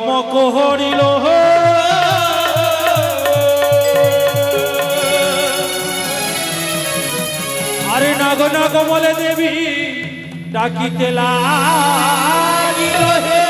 কর্ম করিল আরে নাগ নাগ বলে দেবী ডাকিতে লাগিল হে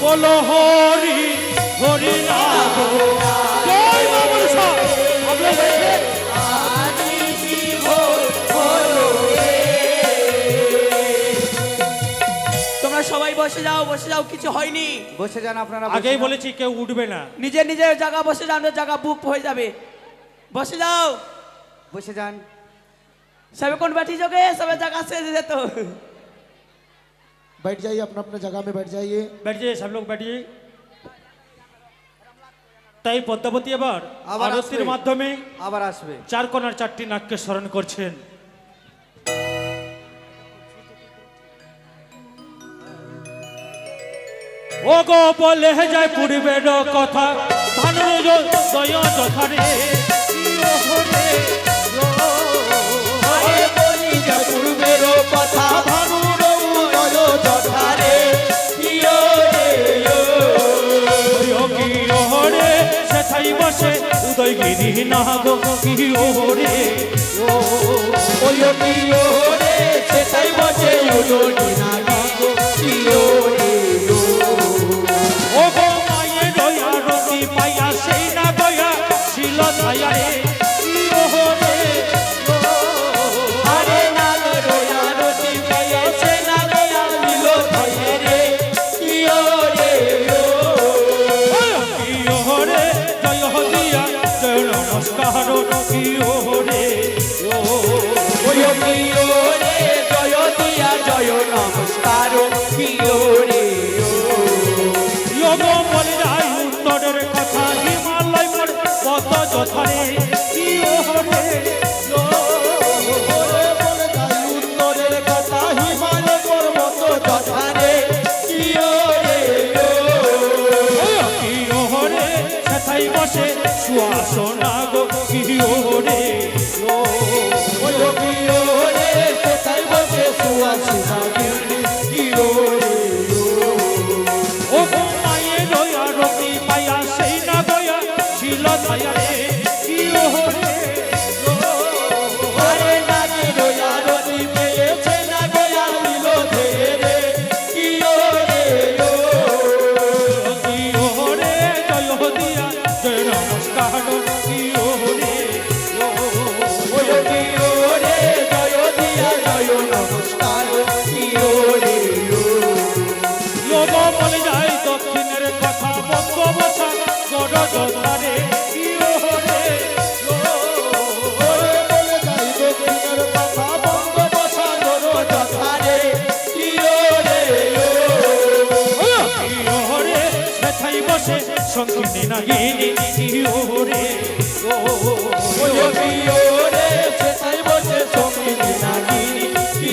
বলো হরি হরি নাম জয় মা মনসা আপনারা দেখেন তোমরা সবাই বসে যাও কিছু হয়নি। বসে যান আপনারা আগেই বলেছি কেউ উঠবে না নিজের নিজের জায়গা বসে যান, জায়গা বুক হয়ে যাবে। বসে যাও বসে যান সবে কোন बैठी जोगे सबे जगह से दे तो बैठ जाइए अपना अपना जगह में बैठ जाइए बैठ जाइए सब लोग बैठिए তাই পদ্মাবতী এবার আবার আরতির আসবে। মাধ্যমে আবার আসবে চার কোণার চারটি নাককে স্মরণ করছেন। ও গো বলে যায় পূর্বের কথা ধানুর দয় যথারে পূর্বের কথা ভানুর উদয় যথারে রে সেথাই বসে উদয়গিরি না গো কি ওরে রে সেটাই বসে উদয় না ও গো মায়ে দয়া রতি পাইয়া সেই না গয়া ছিল ছায়া রে কি ওরে আরে না রয়া রতি পাইয়া সে না গয়া মিল ভয়ে রে কি ওরে জয় দিয়া জয় নমস্কার কি ওরে রে জয় দিয়া জয় নমস্কার রে যোগ বলে যায় উত্তরের কথা হিমালয় পদ যথারে কি ওরে बोले जाइए উত্তরের কথা হিমালয় পর্বত যথারে কি ওরে সেথাই বসে সুয়াসনা গো কি ওরে রে সেটাই বসে সুয়াসনা ও গো মায়ে দয়া রতি পাইয়া সেই না দয়া ছিল ছায়া রে কি ওরে আরে নাকি রয়া রতি পেয়েছে না গয়া মিল ধীরে কি কি ওরে জয় দিয়া জয় নমস্কার কি ওরে রে জয় দিয়া জয় নমস্কার যোগ বলে যায় দক্ষিণের কথা বঙ্গ বসা গড় যথারে কি ওরে बोले जाइए दक्षिणेर कथा বঙ্গ বসাগর যথারে কি কি ওরে সেথাই বসে সঙ্গিনী নাগিনী কি ওরে রে সেটাই বসে সঙ্গিনী নাগিনী কি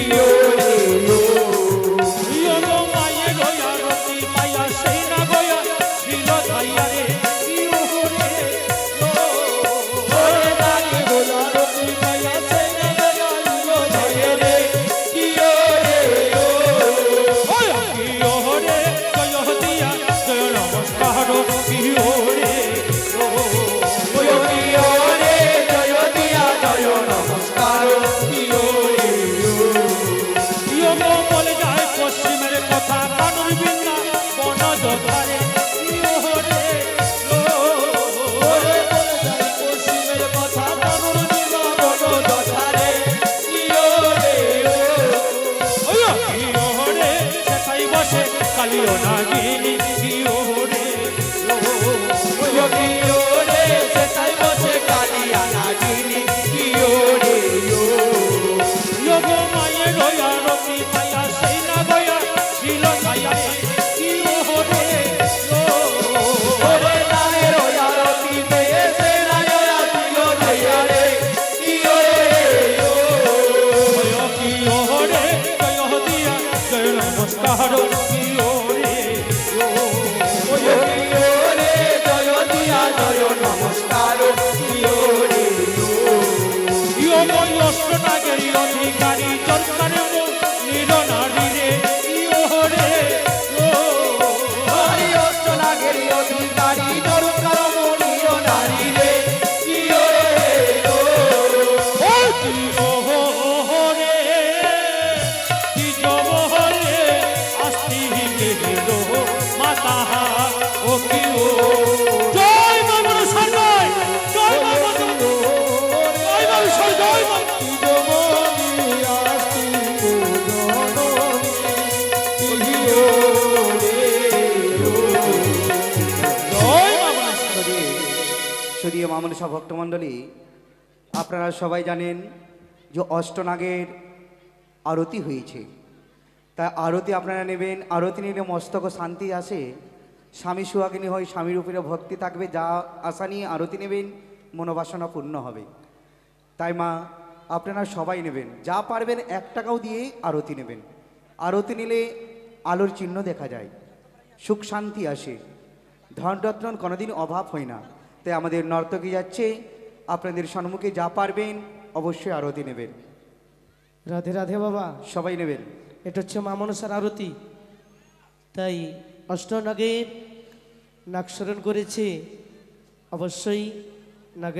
যোগ মায়ে গয়া রতি পাইয়া সেই না গয়া ছিল ছায়া রে কি ওরে ওরে নাকি রয়া রতি পাইয়া সে না গয়া মিল ধীরে কি কি ওরে জয় দিয়া জয় নমস্কার কি ওরে রে জয় দিয়া জয় নমস্কার যোগ বলে যায় পশ্চিমের কথা কানুর বিন্দা বন যথারে কি ওরে ওরে বলে যাই পশ্চিমের কথা তনুর দিবা বন যথারে কি কি ওরে সেথাই বসে কালিও নাগিনী কি ওরে ও কি ও জয় মা মনসা জয় জয় মা মনসা জয় মনসা জয় মা জয় মা মনসা শুধু মামনসা ভক্তমণ্ডলী, আপনারা সবাই জানেন যে অষ্টনাগের আরতি হয়েছে। তাই আরতি আপনারা নেবেন। আরতি নিলে মস্তক শান্তি আসে, স্বামী সুহাগিনী হয়, স্বামীর উপরে ভক্তি থাকবে। যা আশা নিয়ে আরতি নেবেন মনোবাসনা পূর্ণ হবে। তাই মা আপনারা সবাই নেবেন, যা পারবেন 1 টাকাও দিয়ে আরতি নেবেন। আরতি নিলে আলোর চিহ্ন দেখা যায়, সুখ শান্তি আসে, ধনরত্ন কোনোদিন অভাব হয় না। তাই আমাদের নর্তকী যাচ্ছে, আপনাদের সম্মুখে যা পারবেন অবশ্যই আরতি নেবেন। রাধে রাধে বাবা, সবাই নেবেন। এটা হচ্ছে মা মনসার আরতি। তাই অষ্টনাগের নাকশরণ করেছে, অবশ্যই